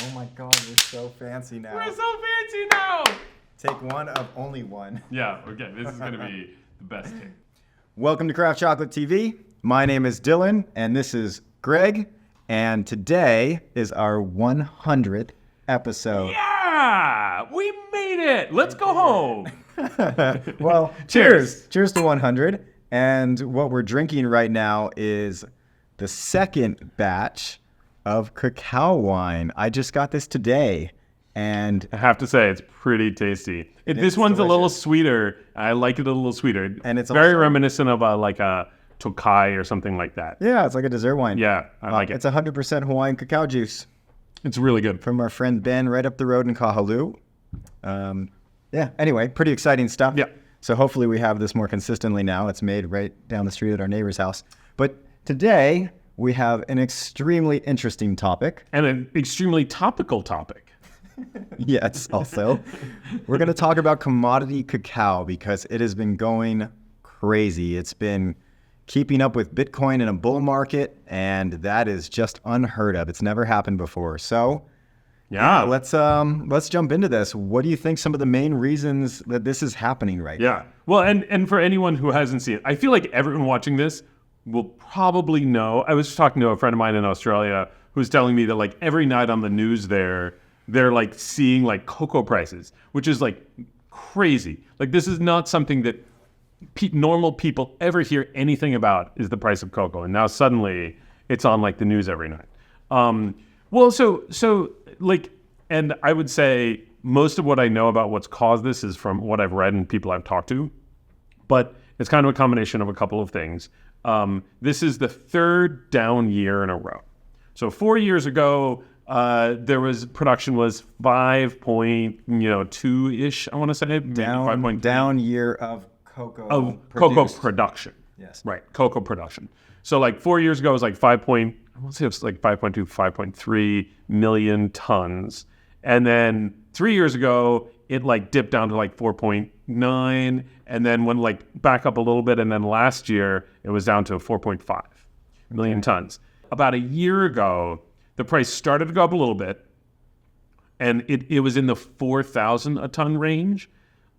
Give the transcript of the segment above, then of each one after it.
Oh my God, we're so fancy now. We're so fancy now. Take one of only one. Yeah, okay, this is going to be the best take. Welcome to Craft Chocolate TV. My name is Dylan, and this is Greg. And today is our 100th episode. Yeah, we made it. Let's go home. Well, cheers. Cheers to 100. And what we're drinking right now is the second batch of cacao wine. I just got this today. And I have to say, it's pretty tasty. This one's delicious. A little sweeter. I like it a little sweeter. And it's very also reminiscent of a Tokai or something like that. Yeah, it's like a dessert wine. Yeah, I like it. It's 100% Hawaiian cacao juice. It's really good. From our friend Ben right up the road in Kahaluu. Yeah, anyway, pretty exciting stuff. Yeah. So hopefully we have this more consistently now. It's made right down the street at our neighbor's house. But today we have an extremely interesting topic. And an extremely topical topic. Yes, also. We're going to talk about commodity cacao because it has been going crazy. It's been keeping up with Bitcoin in a bull market, and that is just unheard of. It's never happened before. So, yeah, let's jump into this. What do you think some of the main reasons that this is happening right now? Yeah. Well, and for anyone who hasn't seen it, I feel like everyone watching this will probably know. I was talking to a friend of mine in Australia who's telling me that like every night on the news they're like seeing like cocoa prices, which is like crazy. Like this is not something that normal people ever hear anything about, is the price of cocoa. And now suddenly it's on like the news every night. Well, so like, and I would say most of what I know about what's caused this is from what I've read and people I've talked to, but it's kind of a combination of a couple of things. This is the third down year in a row. So 4 years ago, production was 5.2-ish, I want to say. Down year of cocoa production. Yes. Right, cocoa production. So like 4 years ago, it was like 5.2, 5.3 million tons. And then 3 years ago, it like dipped down to like 4.9 and then went like back up a little bit. And then last year, it was down to 4.5 million tons. About a year ago, the price started to go up a little bit, and it was in the 4,000 a ton range.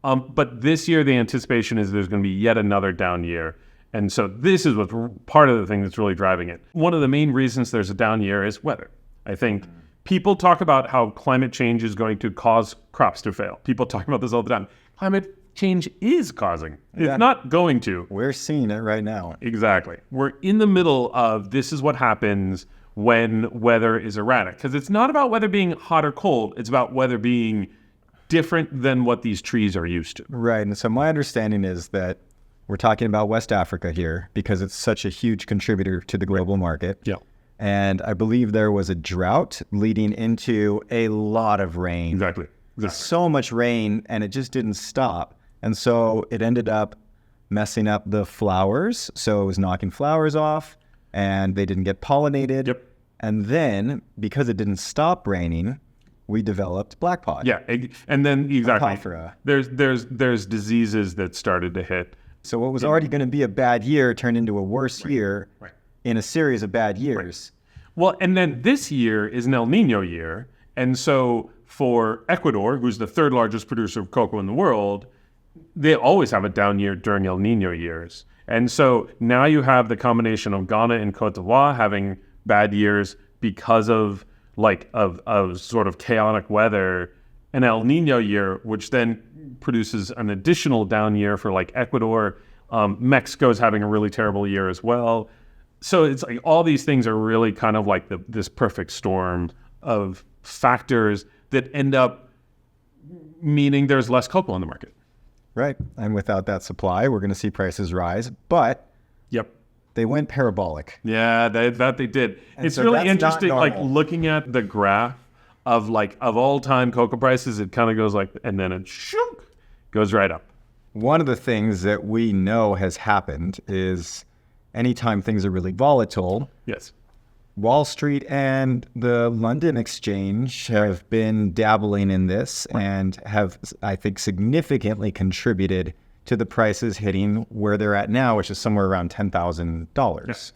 But this year, the anticipation is there's going to be yet another down year. And so this is what's part of the thing that's really driving it. One of the main reasons there's a down year is weather. I think people talk about how climate change is going to cause crops to fail. People talk about this all the time. Climate change is causing. It's not going to. We're seeing it right now. Exactly. We're in the middle of this is what happens when weather is erratic. Because it's not about weather being hot or cold. It's about weather being different than what these trees are used to. Right. And so my understanding is that we're talking about West Africa here because it's such a huge contributor to the global market. Yeah. And I believe there was a drought leading into a lot of rain. Exactly. So much rain, and it just didn't stop. And so it ended up messing up the flowers. So it was knocking flowers off, and they didn't get pollinated. Yep. And then, because it didn't stop raining, we developed black pod. Yeah, and then exactly. Apophyra. There's diseases that started to hit. So what was already going to be a bad year turned into a worse year in a series of bad years. Right. Well, and then this year is an El Nino year. And so for Ecuador, who's the third largest producer of cocoa in the world, they always have a down year during El Nino years. And so now you have the combination of Ghana and Cote d'Ivoire having bad years because of sort of chaotic weather, an El Nino year, which then produces an additional down year for like Ecuador. Mexico's having a really terrible year as well. So it's like all these things are really kind of like this perfect storm of factors that end up meaning there's less cocoa on the market. Right. And without that supply, we're going to see prices rise. But they went parabolic. Yeah, that they did. And it's so really that's interesting, not like normal. looking at the graph of all-time cocoa prices, it kind of goes like, and then it goes right up. One of the things that we know has happened is anytime things are really volatile, yes, Wall Street and the London Exchange have been dabbling in this and have, I think, significantly contributed to the prices hitting where they're at now, which is somewhere around $10,000. Yes.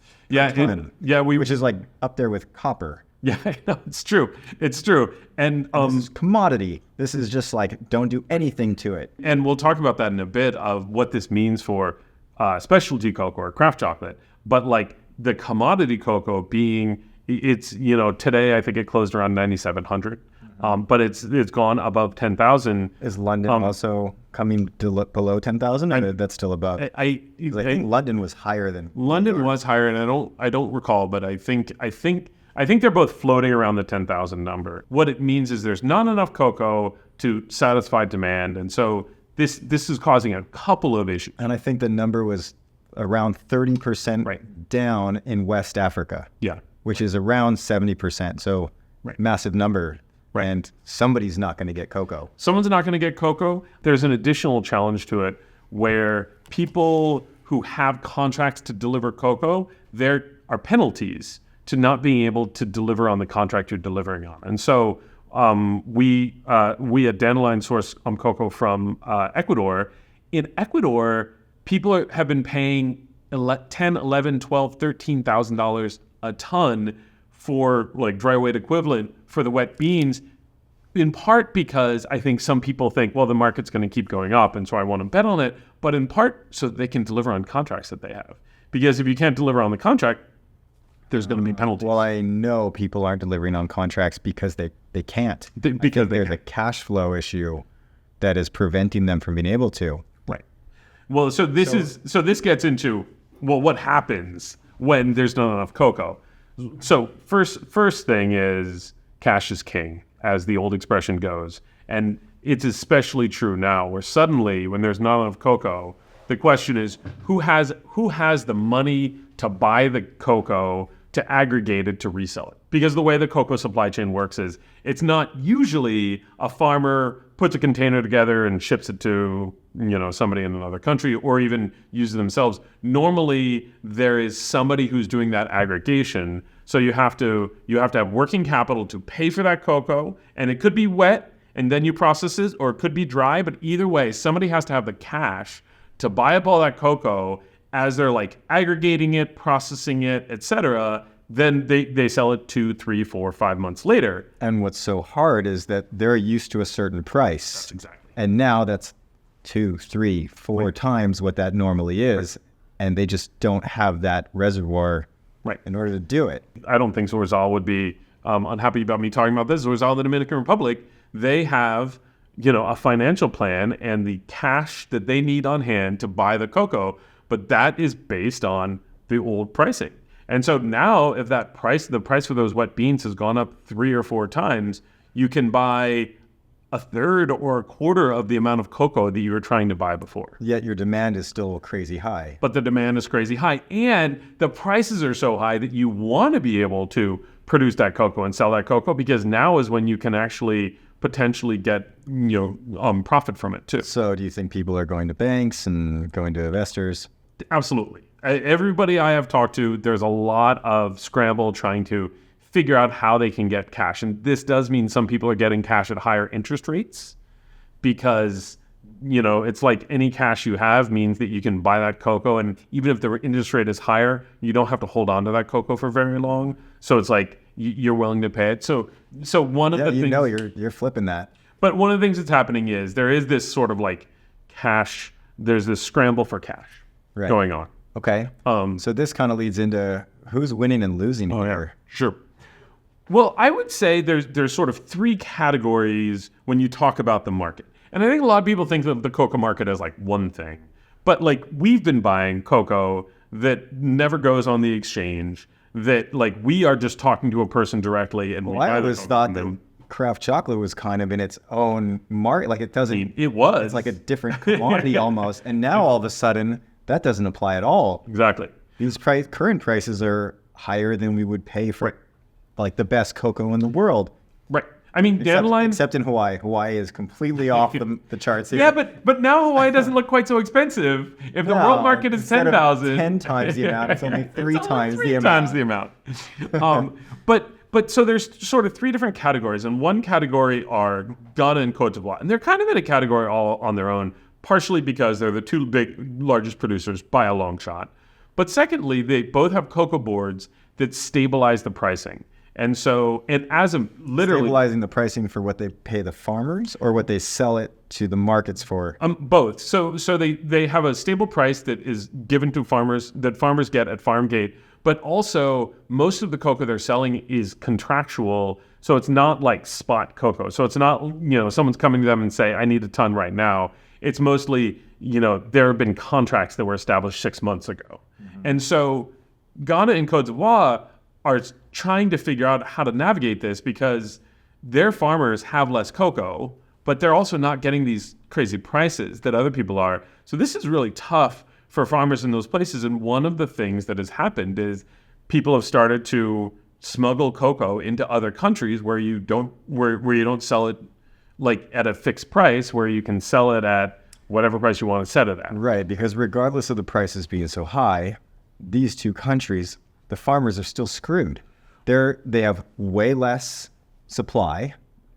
Yeah, which is like up there with copper. Yeah, I know, it's true. It's true. And This is commodity. This is just like, don't do anything to it. and we'll talk about that in a bit of what this means for specialty cocoa or craft chocolate. But like the commodity cocoa being, it's, today I think it closed around 9,700, but it's gone above 10,000. Is London also coming below 10,000, or that's still above? I 'Cause I think London was higher than London was higher, and I don't recall, but I think they're both floating around the 10,000 number. What it means is there's not enough cocoa to satisfy demand, and so this is causing a couple of issues. And I think the number was around 30% down in West Africa. Yeah. Which is around 70%. So massive number. Right. And somebody's not going to get cocoa. Someone's not going to get cocoa. There's an additional challenge to it where people who have contracts to deliver cocoa, there are penalties to not being able to deliver on the contract you're delivering on. And so we at Dandelion source cocoa from Ecuador. In Ecuador, people have been paying $10,000, $11,000, $12,000, $13,000 a ton for like dry weight equivalent for the wet beans, in part because I think some people think, well, the market's going to keep going up, and so I want to bet on it, but in part so that they can deliver on contracts that they have. Because if you can't deliver on the contract, there's going to be penalties. Well, I know people aren't delivering on contracts because they can't. Because there's a cash flow issue that is preventing them from being able to. Right. Well, so this gets into, well, what happens when there's not enough cocoa? So first thing is cash is king, as the old expression goes. And it's especially true now, where suddenly when there's not enough cocoa, the question is who has the money to buy the cocoa, to aggregate it, to resell it? Because the way the cocoa supply chain works is it's not usually a farmer puts a container together and ships it to somebody in another country, or even uses it themselves. Normally there is somebody who's doing that aggregation. So you have to have working capital to pay for that cocoa, and it could be wet and then you process it, or it could be dry, but either way, somebody has to have the cash to buy up all that cocoa as they're like aggregating it, processing it, etc. Then they sell it 2, 3, 4, 5 months later. And what's so hard is that they're used to a certain price. That's exactly. And now that's 2, 3, 4 times what that normally is. And they just don't have that reservoir in order to do it. I don't think Zorzal would be unhappy about me talking about this. Zorzal, the Dominican Republic, they have a financial plan and the cash that they need on hand to buy the cocoa, but that is based on the old pricing. And so now if the price for those wet beans has gone up 3 or 4 times, you can buy a third or a quarter of the amount of cocoa that you were trying to buy before. Yet your demand is still crazy high. But the demand is crazy high, and the prices are so high that you want to be able to produce that cocoa and sell that cocoa, because now is when you can actually potentially get profit from it too. So do you think people are going to banks and going to investors? Absolutely. Everybody I have talked to, there's a lot of scramble trying to figure out how they can get cash. And this does mean some people are getting cash at higher interest rates because, it's like any cash you have means that you can buy that cocoa. And even if the interest rate is higher, you don't have to hold on to that cocoa for very long. So it's like you're willing to pay it. So one of the things... you're flipping that. But one of the things that's happening is there is this sort of like cash, there's this scramble for cash going on. Okay. So this kind of leads into who's winning and losing here. Yeah. Sure. Well, I would say there's sort of 3 categories when you talk about the market. And I think a lot of people think of the cocoa market as like one thing. But like we've been buying cocoa that never goes on the exchange, that like we are just talking to a person directly. And I always thought that craft chocolate was kind of in its own market. Like it doesn't... It was. It's like a different commodity almost. And now all of a sudden... that doesn't apply at all. Exactly. These current prices are higher than we would pay for like the best cocoa in the world. Right. I mean, Dandelion... Except in Hawaii. Hawaii is completely off the charts here. Yeah, but now Hawaii doesn't look quite so expensive. If the world market is 10,000... 10 times the amount, it's only 3 times the amount. Times the amount. But so there's sort of 3 different categories. And one category are Ghana and Cote d'Ivoire. And they're kind of in a category all on their own, partially because they're the 2 largest producers by a long shot. But secondly, they both have cocoa boards that stabilize the pricing. And so, and as of literally Stabilizing the pricing for what they pay the farmers or what they sell it to the markets for. both. So they have a stable price that is given to farmers that farmers get at farm gate, but also most of the cocoa they're selling is contractual. So it's not like spot cocoa. So it's not, someone's coming to them and say, I need a ton right now. It's mostly, there have been contracts that were established 6 months ago. And so Ghana and Cote d'Ivoire are trying to figure out how to navigate this because their farmers have less cocoa, but they're also not getting these crazy prices that other people are. So this is really tough for farmers in those places. And one of the things that has happened is people have started to smuggle cocoa into other countries where you don't sell it like at a fixed price, where you can sell it at whatever price you want to set it at. Right, because regardless of the prices being so high, these two countries, the farmers are still screwed. They have way less supply.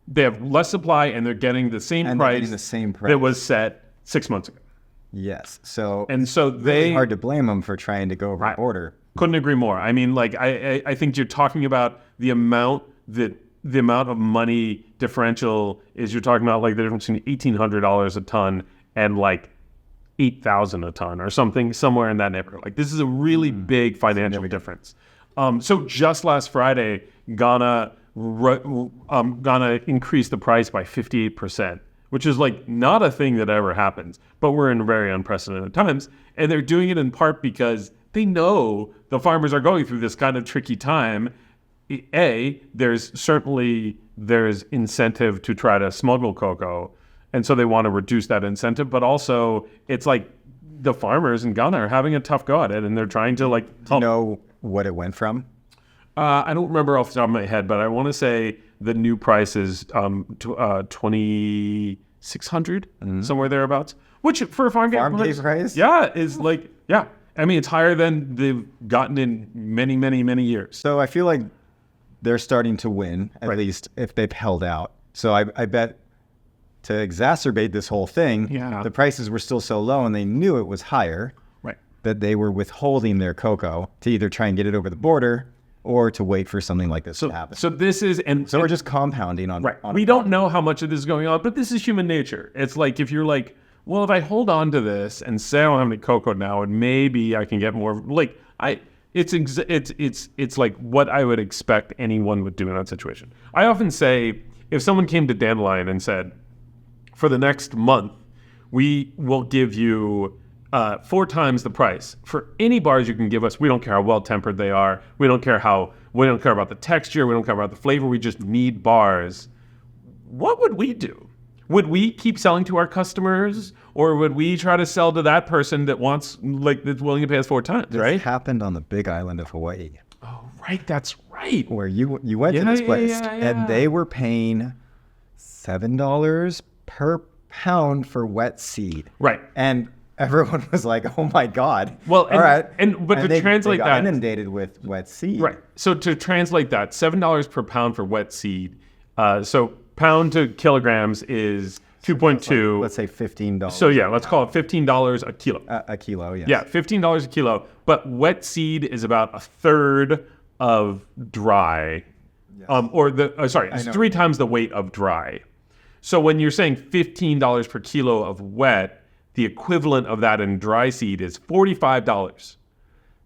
They have less supply, and they're getting the same price that was set 6 months ago. Yes. So they hard to blame them for trying to go over the border. Couldn't agree more. I mean, like I think you're talking about the amount of money differential is, you're talking about like the difference between $1,800 a ton and like $8,000 a ton or something, somewhere in that neighborhood. Like, this is a really big financial difference. So just last Friday, Ghana increased the price by 58%, which is like not a thing that ever happens, but we're in very unprecedented times. And they're doing it in part because they know the farmers are going through this kind of tricky time. There's incentive to try to smuggle cocoa, and so they want to reduce that incentive. But also, it's like the farmers in Ghana are having a tough go at it, and they're trying to like. Do you know what it went from? I don't remember off the top of my head, but I want to say the new price is $2,600, somewhere thereabouts. Which for a farm gate price, is like I mean, it's higher than they've gotten in many, many, many years. So I feel like they're starting to win, at least if they've held out. So I bet to exacerbate this whole thing, the prices were still so low and they knew it was higher, that they were withholding their cocoa to either try and get it over the border or to wait for something like this to happen. So this is, we're just compounding on. We don't know how much of this is going on, but this is human nature. It's like, if you're like, well, if I hold on to this and say I don't have any cocoa now, and maybe I can get more, it's like what I would expect anyone would do in that situation. I often say, if someone came to Dandelion and said, for the next month, we will give you 4 times the price for any bars you can give us. We don't care how well tempered they are. We don't care about the texture. We don't care about the flavor. We just need bars. What would we do? Would we keep selling to our customers, or would we try to sell to that person that's willing to pay us 4 times? This right? happened on the Big Island of Hawaii. Oh, right. That's right. Where you went to this place, and they were paying $7 per pound for wet seed. Right. And everyone was like, "Oh my God!" Well, all right. To translate they got inundated with wet seed. Right. So to translate that, $7 per pound for wet seed. So pound to kilograms is 2.2. Let's say $15. So let's call it $15 a kilo. A kilo, yes. Yeah, $15 a kilo. But wet seed is about a third of dry. Yes. It's 3 times the weight of dry. So when you're saying $15 per kilo of wet, the equivalent of that in dry seed is $45.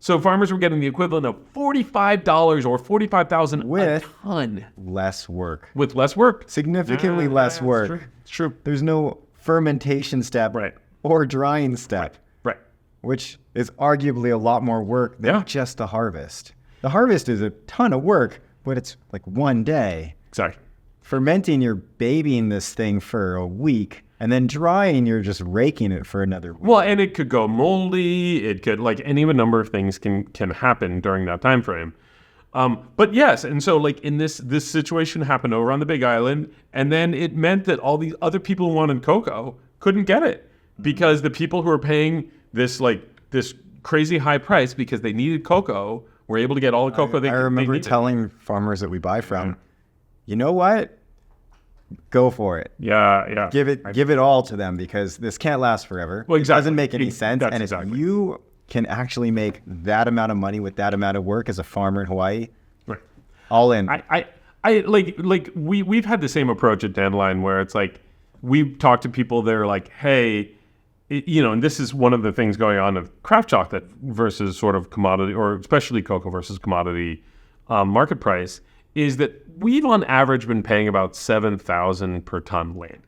So farmers were getting the equivalent of $45 or $45,000 a ton. Less work. With less work. Significantly less work. It's true. There's no fermentation step or drying step. Right. Which is arguably a lot more work than just the harvest. The harvest is a ton of work, but it's like one day. Exactly. Fermenting, you're babying this thing for a week. And then drying, you're just raking it for another week. Well, and it could go moldy. It could, any of a number of things can happen during that time frame. But yes, and so in this situation happened over on the Big Island, and then it meant that all these other people who wanted cocoa couldn't get it because the people who were paying this crazy high price because they needed cocoa were able to get all the cocoa they needed. I remember telling farmers that we buy from, you know what? Go for it. Yeah. Give it all to them because this can't last forever. Well, exactly. It doesn't make any sense. And if you can actually make that amount of money with that amount of work as a farmer in Hawaii, All in. We've had the same approach at Dandelion where it's like we talk to people. They're like, hey, and this is one of the things going on of craft chocolate versus sort of commodity, or especially cocoa versus commodity market price, is that we've on average been paying about $7,000 per ton landed,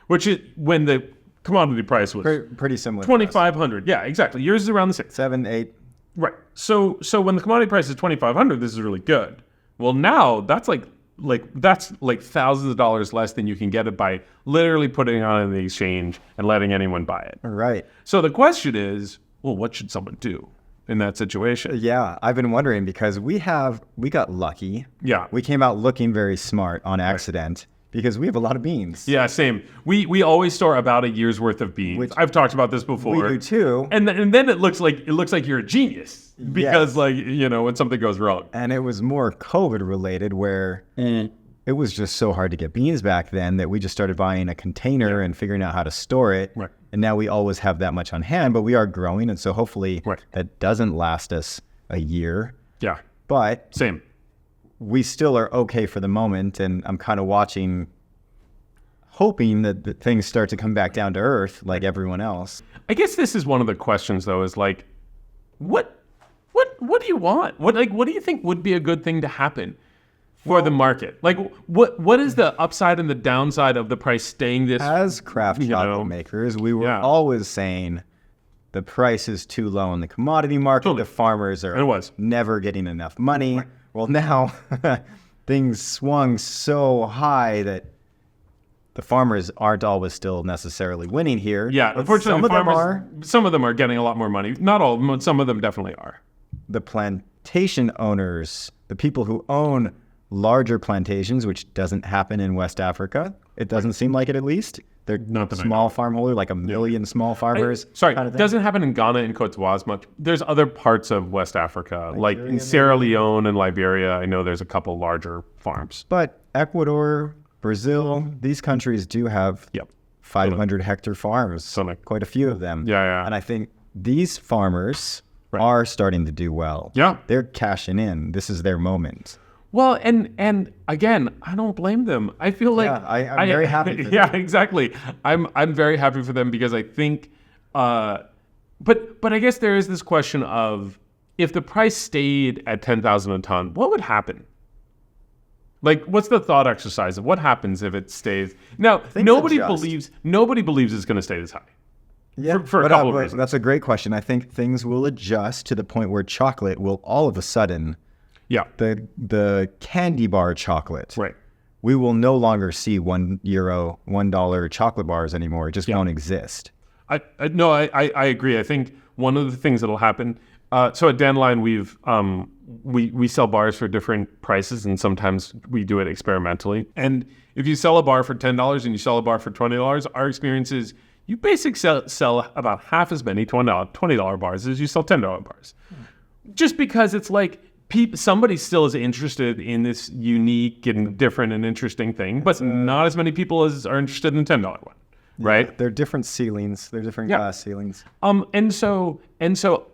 which is when the commodity price was Pretty similar. 2,500. Yeah, exactly. Yours is around the same. 7, 8. Right. So when the commodity price is 2,500, this is really good. Well, now that's like thousands of dollars less than you can get it by literally putting it on in the exchange and letting anyone buy it. Right. So the question is, well, what should someone do in that situation? Yeah, I've been wondering because we got lucky. Yeah. We came out looking very smart on accident because we have a lot of beans. Yeah, same. We always store about a year's worth of beans. I've talked about this before. We do too. And then it looks like you're a genius because when something goes wrong. And it was more COVID related where it was just so hard to get beans back then that we just started buying a container and figuring out how to store it. Right. And now we always have that much on hand, but we are growing. And so hopefully that doesn't last us a year. Yeah. But Same. we still are okay for the moment. And I'm kind of hoping that things start to come back down to earth like everyone else. I guess this is one of the questions though, is like, what do you want? What do you think would be a good thing to happen for the market? Like what is the upside and the downside of the price staying this? As craft chocolate makers, we were always saying the price is too low in the commodity market. Totally. The farmers are never getting enough money. Right. Well, now things swung so high that the farmers aren't always still necessarily winning here. Yeah, unfortunately, some of them are getting a lot more money. Not all of them, but some of them definitely are. The plantation owners, the people who own larger plantations, which doesn't happen in West Africa. It doesn't seem like it, at least. They're not small farm holder, like 1 million small farmers. It doesn't happen in Ghana and Cote d'Ivoire as much. There's other parts of West Africa, like in Sierra Leone and Liberia. I know there's a couple larger farms. But Ecuador, Brazil, these countries do have 500 hectare farms, quite a few of them. Yeah. And I think these farmers are starting to do well. Yeah. They're cashing in. This is their moment. Well, and again, I don't blame them. I feel like I'm very happy for them. Yeah, exactly. I'm very happy for them because I think but I guess there is this question of if the price stayed at 10,000 a ton, what would happen? Like, what's the thought exercise of what happens if it stays? Now, nobody believes it's going to stay this high. Yeah, for a couple of reasons. That's a great question. I think things will adjust to the point where chocolate will all of a sudden, the candy bar chocolate, we will no longer see €1, $1 chocolate bars anymore. It just won't exist. I agree. I think one of the things that'll happen. So at Dandelion, we sell bars for different prices, and sometimes we do it experimentally. And if you sell a bar for $10 and you sell a bar for $20, our experience is you basically sell about half as many $20 bars as you sell $10 bars. Just because it's like somebody still is interested in this unique and different and interesting thing, but not as many people as are interested in the $10 one. Right? Yeah, they're different ceilings. They're different glass ceilings. And so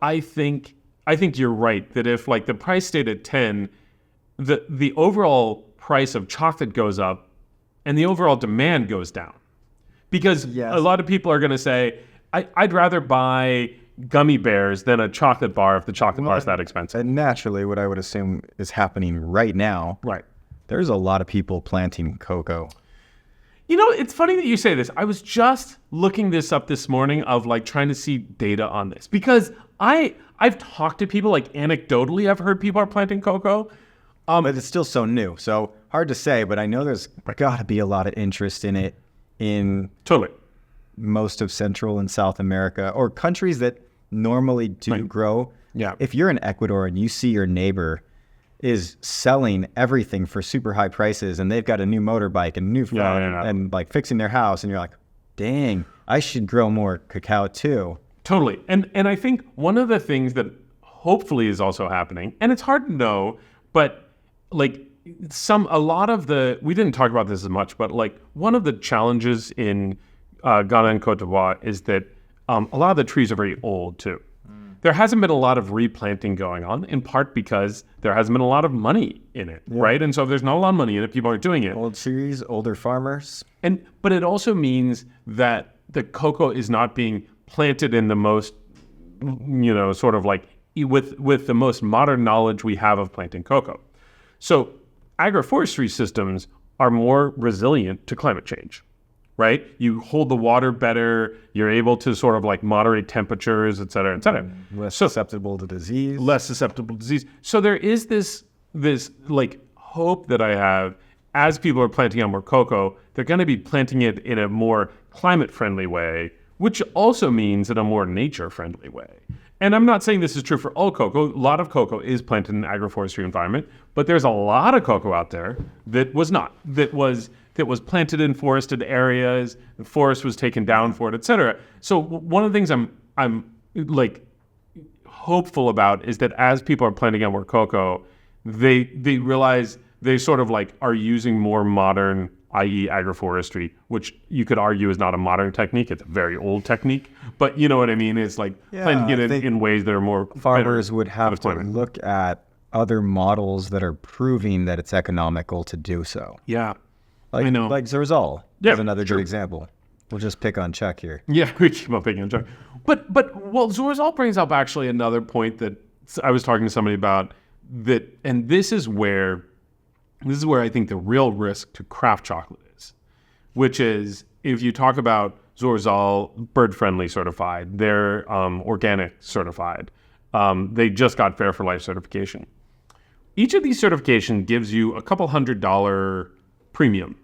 I think you're right that if like the price stayed at 10, the overall price of chocolate goes up and the overall demand goes down. Because a lot of people are going to say, I'd rather buy gummy bears than a chocolate bar if the chocolate bar is that expensive. And naturally, what I would assume is happening right now, there's a lot of people planting cocoa. You know, it's funny that you say this. I was just looking this up this morning of like trying to see data on this because I've talked to people, like anecdotally, I've heard people are planting cocoa. But it's still so new. So hard to say, but I know there's got to be a lot of interest in it in most of Central and South America or countries that normally do grow. Yeah. If you're in Ecuador and you see your neighbor is selling everything for super high prices and they've got a new motorbike and a new phone and like fixing their house and you're like, dang, I should grow more cacao too. Totally. And I think one of the things that hopefully is also happening, and it's hard to know, but like we didn't talk about this as much, but like one of the challenges in Ghana and Cote d'Ivoire is that a lot of the trees are very old too. there hasn't been a lot of replanting going on, in part because there hasn't been a lot of money in it, right? And so if there's not a lot of money in it, people aren't doing it. Old trees, older farmers. But it also means that the cocoa is not being planted in the most, sort of like with the most modern knowledge we have of planting cocoa. So agroforestry systems are more resilient to climate change, right? You hold the water better. You're able to sort of like moderate temperatures, et cetera, et cetera. Less susceptible to disease. Less susceptible to disease. So there is this like hope that I have as people are planting out more cocoa, they're going to be planting it in a more climate-friendly way, which also means in a more nature-friendly way. And I'm not saying this is true for all cocoa. A lot of cocoa is planted in an agroforestry environment, but there's a lot of cocoa out there that was not, that was planted in forested areas, the forest was taken down for it, et cetera. So one of the things I'm like hopeful about is that as people are planting out more cocoa, they realize they sort of like are using more modern, i.e. agroforestry, which you could argue is not a modern technique. It's a very old technique, but you know what I mean? It's like planting it in ways that are more farmers would have to look at other models that are proving that it's economical to do so. Yeah, like, I know. Like Zorzal is another good example. We'll just pick on Czech here. Yeah, we keep on picking on Czech. But Zorzal brings up actually another point that I was talking to somebody about that, and this is where I think the real risk to craft chocolate is, which is if you talk about Zorzal bird-friendly certified, they're organic certified. They just got Fair for Life certification. Each of these certifications gives you a couple $100 premium.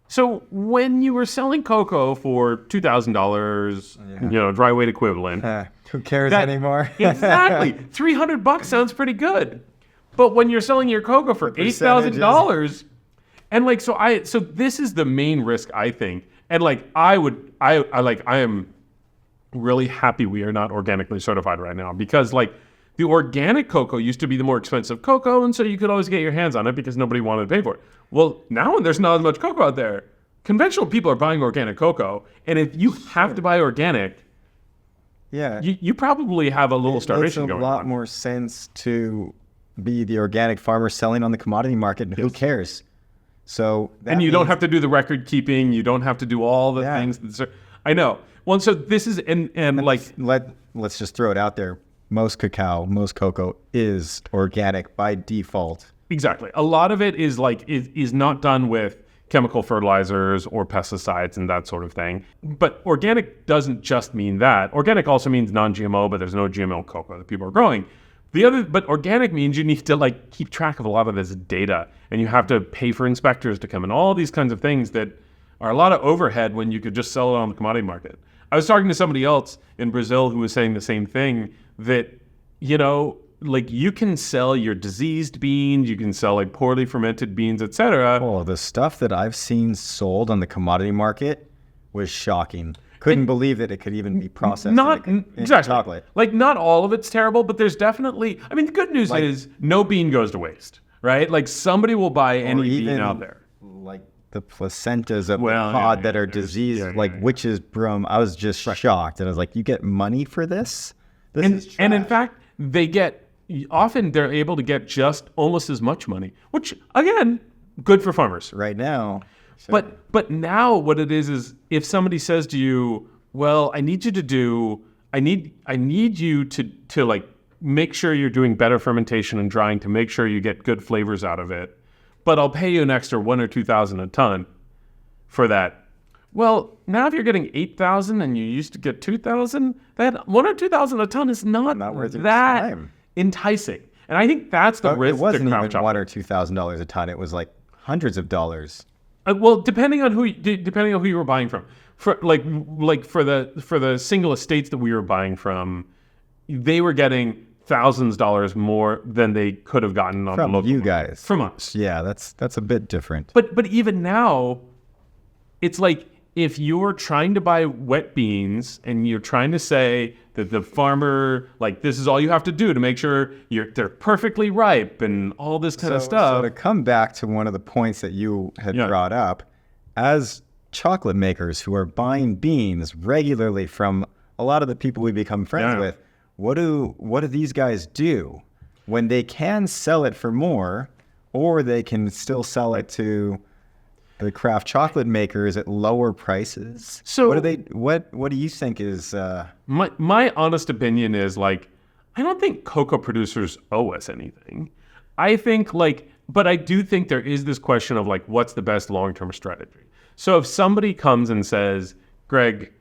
So when you were selling cocoa for $2,000, dry weight equivalent, who cares anymore? Exactly, $300 sounds pretty good. But when you're selling your cocoa for $8,000, and like so this is the main risk, I think. And like I am really happy we are not organically certified right now, because like the organic cocoa used to be the more expensive cocoa, and so you could always get your hands on it because nobody wanted to pay for it. Well, now when there's not as much cocoa out there, conventional people are buying organic cocoa, and if you have to buy organic, you probably have a little starvation going on. It makes a lot more sense to be the organic farmer selling on the commodity market, and who cares? So and you don't have to do the record keeping. You don't have to do all the things. I know. Well, so this is and like let's just throw it out there. Most cocoa is organic by default. Exactly. A lot of it is like is not done with chemical fertilizers or pesticides and that sort of thing. But organic doesn't just mean that. Organic also means non-GMO, but there's no GMO cocoa that people are growing. But organic means you need to like keep track of a lot of this data, and you have to pay for inspectors to come and all these kinds of things that are a lot of overhead when you could just sell it on the commodity market. I was talking to somebody else in Brazil who was saying the same thing, that, like you can sell your diseased beans, you can sell like poorly fermented beans, etc. Oh, the stuff that I've seen sold on the commodity market was shocking. Couldn't believe that it could even be processed in chocolate. Like, not all of it's terrible, but there's definitely, I mean, the good news is no bean goes to waste, right? Like, somebody will buy any bean out there. Like the placentas of the pod that are diseased, like witch's broom. I was just shocked. And I was like, you get money for this? This is trash. And in fact, often they're able to get just almost as much money, which, again, good for farmers. Right now. Sure. But now what it is if somebody says to you, well, I need you to like make sure you're doing better fermentation and drying to make sure you get good flavors out of it, but I'll pay you an extra $1,000 or $2,000 a ton for that. Well, now if you're getting $8,000 and you used to get $2,000, that $1,000 or $2,000 a ton is not worth that time. Enticing. And I think that's the risk. It wasn't even $1,000 or $2,000 a ton. It was like hundreds of dollars. Well, depending on who you were buying from, for the single estates that we were buying from, they were getting thousands of dollars more than they could have gotten on from the local you guys. From us. Yeah, that's a bit different. But even now, it's like if you're trying to buy wet beans and you're trying to say that the farmer, like, this is all you have to do to make sure they're perfectly ripe and all this kind of stuff. So to come back to one of the points that you had brought up, as chocolate makers who are buying beans regularly from a lot of the people we become friends with, what do these guys do when they can sell it for more, or they can still sell it to the craft chocolate makers at lower prices? So what do you think is my honest opinion is like, I don't think cocoa producers owe us anything. I think but I do think there is this question of like, what's the best long-term strategy? So if somebody comes and says, Greg,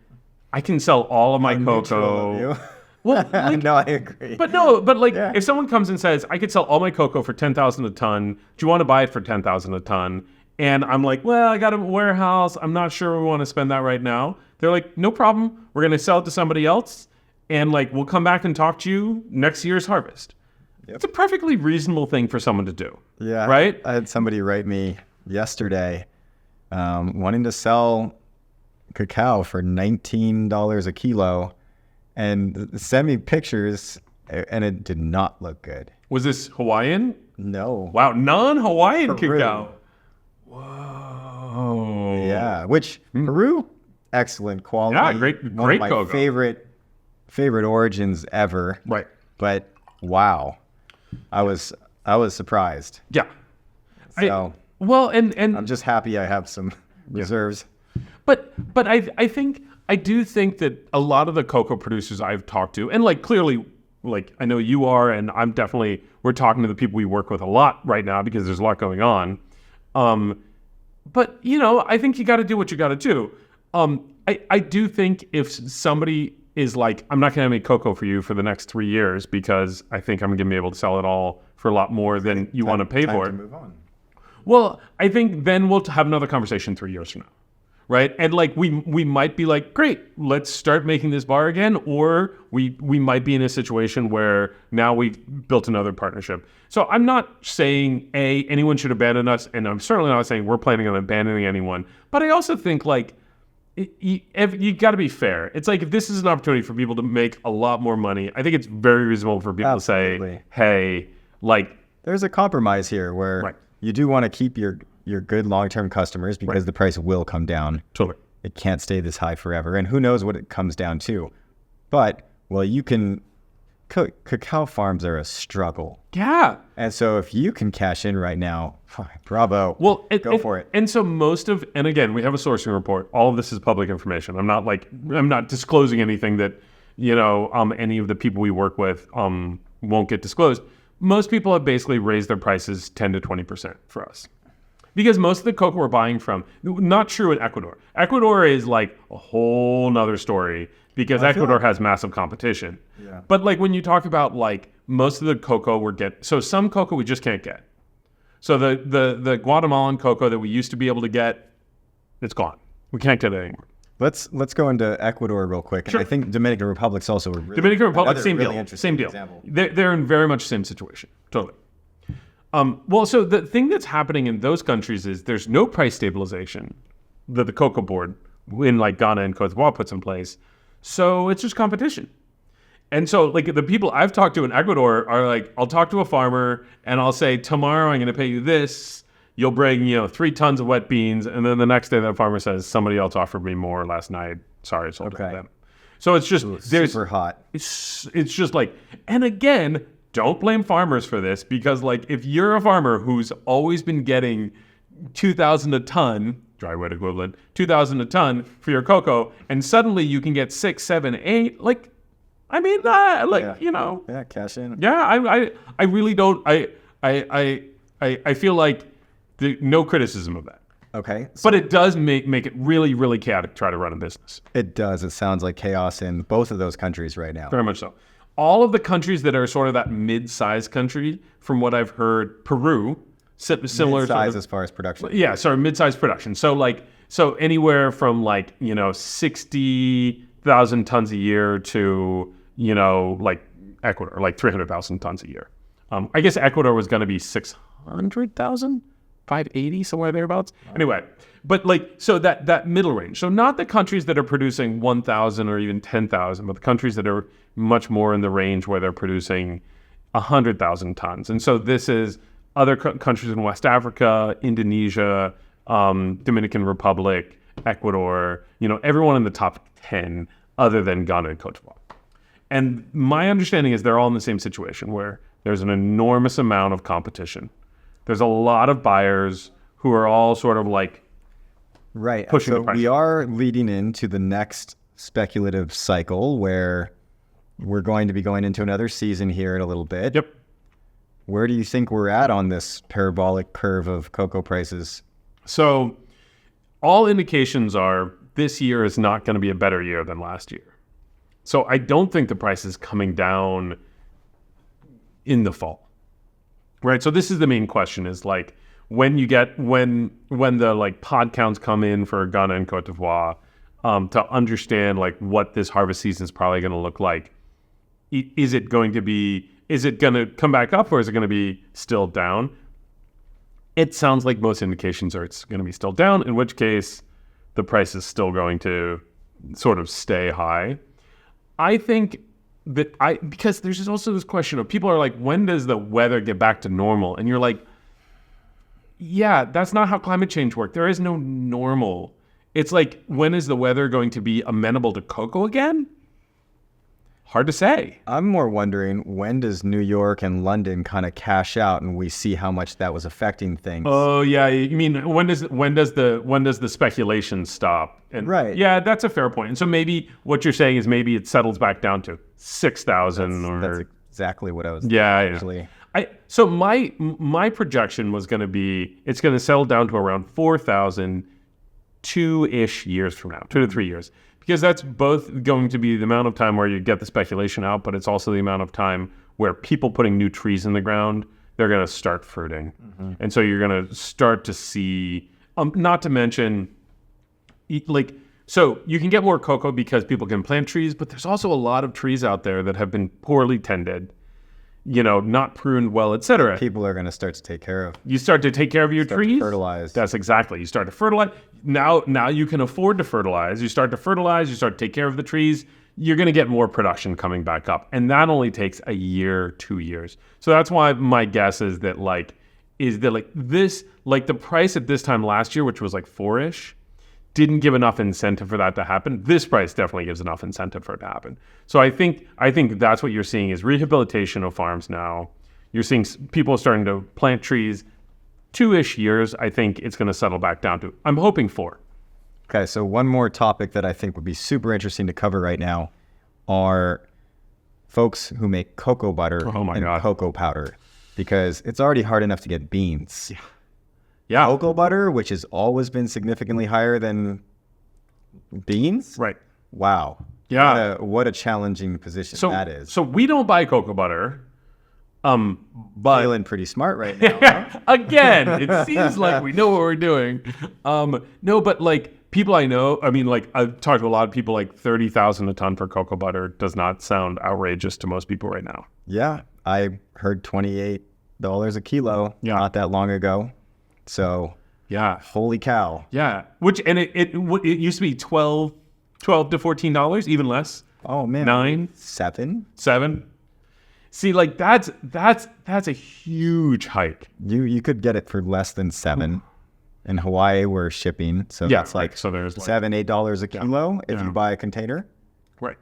I can sell all of my cocoa. Well, no, I agree. But if someone comes and says, I could sell all my cocoa for $10,000 a ton, do you want to buy it for $10,000 a ton? And I'm like, well, I got a warehouse. I'm not sure we want to spend that right now. They're like, no problem. We're going to sell it to somebody else. And like, we'll come back and talk to you next year's harvest. Yep. It's a perfectly reasonable thing for someone to do. Yeah. Right? I had somebody write me yesterday wanting to sell cacao for $19 a kilo and send me pictures, and it did not look good. Was this Hawaiian? No. Wow, non-Hawaiian Peru. cacao. Whoa. Yeah, which Peru, excellent quality. Yeah, great One of my cocoa. favorite origins ever. Right. But wow, I was surprised. Yeah. So and I'm just happy I have some reserves. But I do think that a lot of the cocoa producers I've talked to, and like clearly, like I know you are, and we're talking to the people we work with a lot right now because there's a lot going on. But I think you got to do what you got to do. I do think if somebody is like, I'm not going to make cocoa for you for the next 3 years because I think I'm going to be able to sell it all for a lot more than you want to pay for it. Move on. Well, I think then we'll have another conversation 3 years from now. Right. And like we might be like, great, let's start making this bar again. Or we might be in a situation where now we've built another partnership. So I'm not saying anyone should abandon us. And I'm certainly not saying we're planning on abandoning anyone. But I also think like you got to be fair. It's like if this is an opportunity for people to make a lot more money, I think it's very reasonable for people to say, hey, like. There's a compromise here where you do want to keep your good long-term customers because the price will come down. Totally. It can't stay this high forever. And who knows what it comes down to. But, well, you can... Cacao farms are a struggle. Yeah. And so if you can cash in right now, bravo. Well, go for it. And so and again, we have a sourcing report. All of this is public information. I'm not disclosing anything that, any of the people we work with won't get disclosed. Most people have basically raised their prices 10 to 20% for us. Because most of the cocoa we're buying from, not true in Ecuador. Ecuador is like a whole nother story because Ecuador has massive competition. Yeah. But like when you talk about like most of the cocoa so some cocoa we just can't get. So the Guatemalan cocoa that we used to be able to get, it's gone. We can't get it anymore. Let's go into Ecuador real quick. Sure. And I think Dominican Republic's also a really, Dominican Republic, same really deal. interesting Same deal. example. They're in very much the same situation. Totally. Well, so the thing that's happening in those countries is there's no price stabilization that the cocoa board in like Ghana and Cote d'Ivoire puts in place. So it's just competition. And so like the people I've talked to in Ecuador are like, I'll talk to a farmer and I'll say, tomorrow I'm going to pay you this. You'll bring, 3 tons of wet beans. And then the next day that farmer says, somebody else offered me more last night. Sorry, I sold it to them. So it's just, super hot. It's just like, and again, don't blame farmers for this because like if you're a farmer who's always been getting 2,000 a ton, dry wet equivalent, 2,000 a ton for your cocoa, and suddenly you can get 6, 7, 8, like, I mean, Yeah, cash in. Yeah, I really don't, I feel like no criticism of that. Okay. But it does make it really, really chaotic to try to run a business. It does. It sounds like chaos in both of those countries right now. Very much so. All of the countries that are sort of that mid-sized country, from what I've heard, Peru, similar size as far as production. Yeah, sorry, mid-sized production. So anywhere from 60,000 tons a year to like Ecuador, like 300,000 tons a year. I guess Ecuador was going to be 600,000, 580, somewhere thereabouts. Anyway, but so that middle range. So not the countries that are producing 1,000 or even 10,000, but the countries that are much more in the range where they're producing 100,000 tons. And so this is other countries in West Africa, Indonesia, Dominican Republic, Ecuador, everyone in the top 10 other than Ghana and Cote d'Ivoire. And my understanding is they're all in the same situation where there's an enormous amount of competition. There's a lot of buyers who are all sort of like Right. pushing So the price. we are leading into the next speculative cycle where we're going to be going into another season here in a little bit. Yep. Where do you think we're at on this parabolic curve of cocoa prices? So all indications are this year is not going to be a better year than last year. So I don't think the price is coming down in the fall. Right? So this is the main question is like when the like pod counts come in for Ghana and Cote d'Ivoire, to understand like what this harvest season is probably going to look like. Is it going to come back up or is it going to be still down? It sounds like most indications are it's going to be still down, in which case the price is still going to sort of stay high. I think because there's also this question of people are like, when does the weather get back to normal? And you're like, yeah, that's not how climate change works. There is no normal. It's like, when is the weather going to be amenable to cocoa again? Hard to say. I'm more wondering, when does New York and London kind of cash out and we see how much that was affecting things? Oh yeah, you mean when does the speculation stop? And Right. Yeah, that's a fair point. And so maybe what you're saying is maybe it settles back down to 6,000 or That's exactly what I was yeah. actually. So my projection was going to be it's going to settle down to around 4,000 2-ish years from now, 2 to 3 years. Because that's both going to be the amount of time where you get the speculation out, but it's also the amount of time where people putting new trees in the ground, they're going to start fruiting. Mm-hmm. And so you're going to start to see, not to mention, so you can get more cocoa because people can plant trees, but there's also a lot of trees out there that have been poorly tended, not pruned well, etc. People are going to start to take care of. You start to take care of your trees. Fertilize. That's exactly. You start to fertilize. Now you can afford to fertilize. You start to fertilize. You start to take care of the trees. You're going to get more production coming back up, and that only takes a year, 2 years. So that's why my guess is that the price at this time last year, which was like 4-ish, didn't give enough incentive for that to happen. This price definitely gives enough incentive for it to happen. So I think that's what you're seeing is rehabilitation of farms now. You're seeing people starting to plant trees. 2-ish years, I think it's going to settle back down to. I'm hoping 4. Okay, so one more topic that I think would be super interesting to cover right now are folks who make cocoa butter and cocoa powder, because it's already hard enough to get beans. Yeah. Cocoa butter, which has always been significantly higher than beans? Right. Wow. Yeah. What a challenging position that is. So we don't buy cocoa butter. But feeling pretty smart right now. Huh? Again, it seems like we know what we're doing. No, but like people I know, I mean, like I've talked to a lot of people, like 30,000 a ton for cocoa butter does not sound outrageous to most people right now. Yeah, I heard $28 a kilo not that long ago. So yeah, holy cow. Yeah, it used to be $12 to $14, even less. Oh man, 9, 7. See, like that's a huge hike. You could get it for less than 7. In Hawaii, we're shipping, so that's like so there's $7-8 a kilo if you buy a container. Right,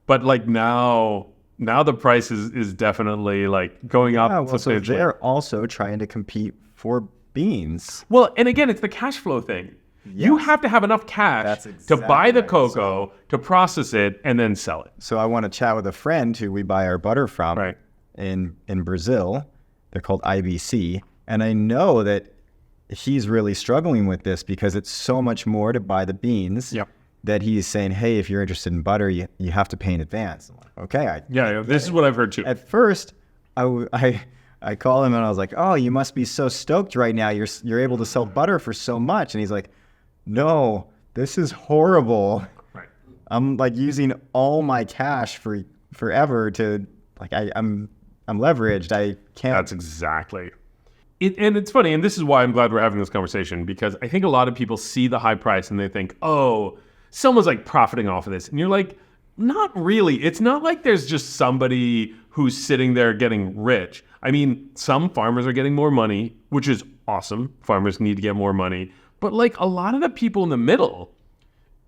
but like now the price is definitely like going up. Well, so they're also trying to compete for beans. Well, and again, it's the cash flow thing. Yes. You have to have enough cash to buy the cocoa, to process it, and then sell it. So I want to chat with a friend who we buy our butter from in Brazil. They're called IBC. And I know that he's really struggling with this because it's so much more to buy the beans that he's saying, hey, if you're interested in butter, you have to pay in advance. I'm like, okay. This is what I've heard too. At first, I call him and I was like, oh, you must be so stoked right now. You're able to sell butter for so much. And he's like, no, this is horrible. Right. I'm like using all my cash forever to like I'm leveraged. I can't. That's exactly. And it's funny, and this is why I'm glad we're having this conversation, because I think a lot of people see the high price and they think, oh, someone's like profiting off of this. And you're like, not really. It's not like there's just somebody who's sitting there getting rich. I mean, some farmers are getting more money, which is awesome. Farmers need to get more money. But like a lot of the people in the middle,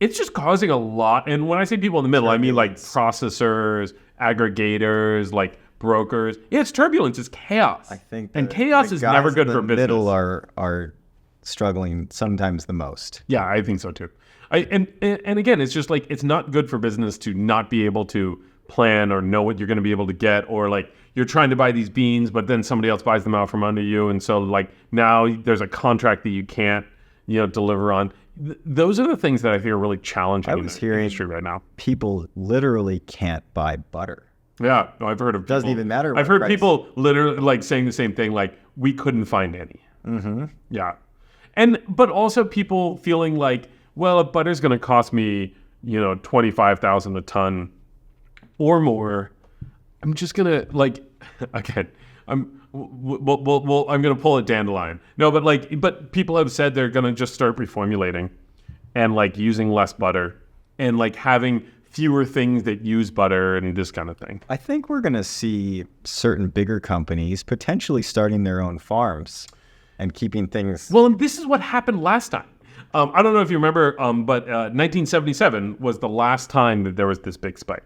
it's just causing a lot. And when I say people in the middle, I mean like processors, aggregators, like brokers. Yeah, it's turbulence. It's chaos. I think and chaos is never good for business. Middle are struggling sometimes the most. Yeah, I think so too. And again, it's just like it's not good for business to not be able to plan or know what you're going to be able to get, or like you're trying to buy these beans, but then somebody else buys them out from under you, and so like now there's a contract that you can't deliver on. Those are the things that I think are really challenging in the industry right now. People literally can't buy butter. Yeah, no, I've heard of. Doesn't even matter. I've heard people literally like saying the same thing, like we couldn't find any. Mm-hmm. Yeah, but also people feeling like, well, if butter's going to cost me, $25,000 a ton or more, I'm just gonna like, again, I'm gonna pull a dandelion. No, but people have said they're gonna just start reformulating, and like using less butter, and like having fewer things that use butter and this kind of thing. I think we're gonna see certain bigger companies potentially starting their own farms and keeping things. Well, and this is what happened last time. I don't know if you remember, but 1977 was the last time that there was this big spike.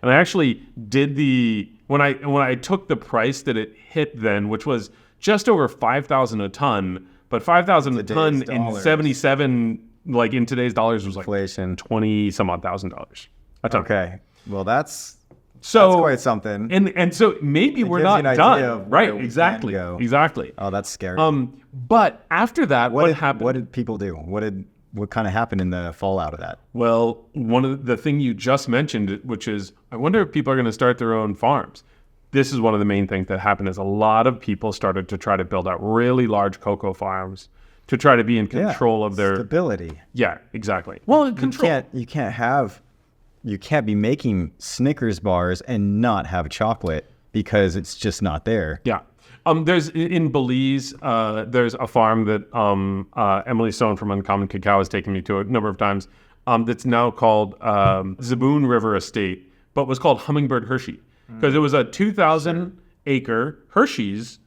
And I actually did when I took the price that it hit then, which was just over $5,000 a ton, but $5,000 a ton in 77, like in today's dollars, was like inflation, 20 some odd $1,000 a ton. Okay, well that's quite something. And so maybe we're not done, right? Exactly. Oh, that's scary. But after that, what happened? What did people do? What kind of happened in the fallout of that? Well, one of the thing you just mentioned, which is, I wonder if people are going to start their own farms. This is one of the main things that happened, is a lot of people started to try to build out really large cocoa farms to try to be in control of their stability. Yeah, exactly. Well, control. You can't be making Snickers bars and not have chocolate because it's just not there. Yeah. There's in Belize, there's a farm that Emily Stone from Uncommon Cacao has taken me to a number of times. That's now called Zaboon River Estate, but was called Hummingbird Hershey because it was a 2,000-acre Hershey's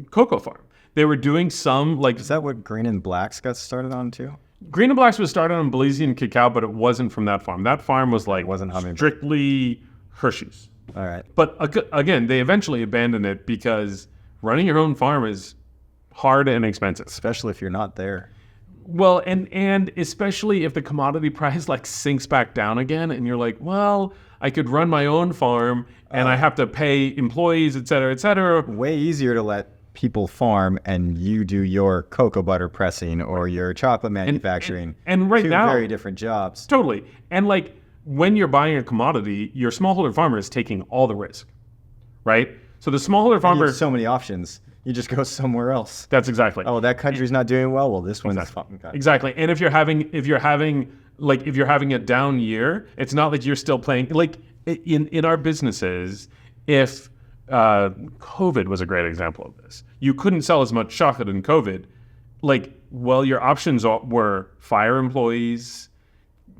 cocoa farm. They were doing some like. Is that what Green and Blacks got started on too? Green and Blacks was started on Belizean cacao, but it wasn't from that farm. That farm was like strictly Hershey's. All right. But again, they eventually abandoned it because running your own farm is hard and expensive. Especially if you're not there. Well, and especially if the commodity price like sinks back down again and you're like, well, I could run my own farm and I have to pay employees, et cetera, et cetera. Way easier to let people farm and you do your cocoa butter pressing or your chocolate manufacturing. And right now, very different jobs. Totally. And like when you're buying a commodity, your smallholder farmer is taking all the risk, right? So the smallholder farmer, you have so many options. You just go somewhere else. That's exactly. Oh, that country's not doing well. Well, this one's fucking cut. Exactly. And if you're having a down year, it's not like you're still playing. Like in our businesses, if COVID was a great example of this, you couldn't sell as much chocolate in COVID. Like, well, your options were fire employees,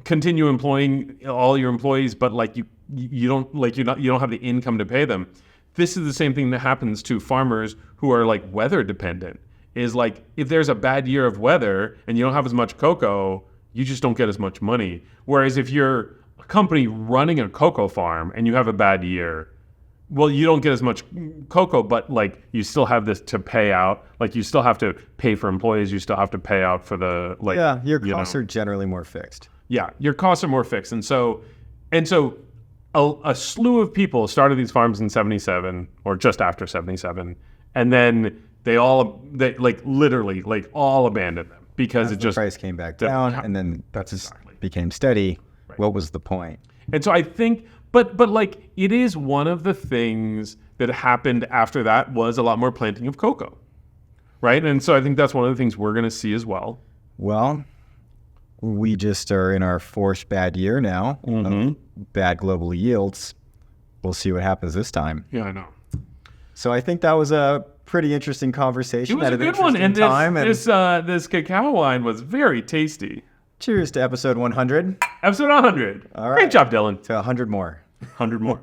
continue employing all your employees, but like you don't have the income to pay them. This is the same thing that happens to farmers who are like weather dependent. Is like if there's a bad year of weather and you don't have as much cocoa, you just don't get as much money. Whereas if you're a company running a cocoa farm and you have a bad year, well, you don't get as much cocoa, but like you still have this to pay out. Like you still have to pay for employees. You still have to pay out for the like. Yeah, your costs are generally more fixed. Yeah, your costs are more fixed, and so a slew of people started these farms in 77 or just after 77, and then they literally all abandoned them because the price came back down, and then became steady. Right. What was the point? And so I think. But like it is one of the things that happened after that was a lot more planting of cocoa, right? And so I think that's one of the things we're going to see as well. Well, we just are in our fourth bad year now, bad global yields. We'll see what happens this time. Yeah, I know. So I think that was a pretty interesting conversation. It was a good one, and this cacao wine was very tasty. Cheers to episode 100. Episode 100. All right. Great job, Dylan. To 100 more. 100 more.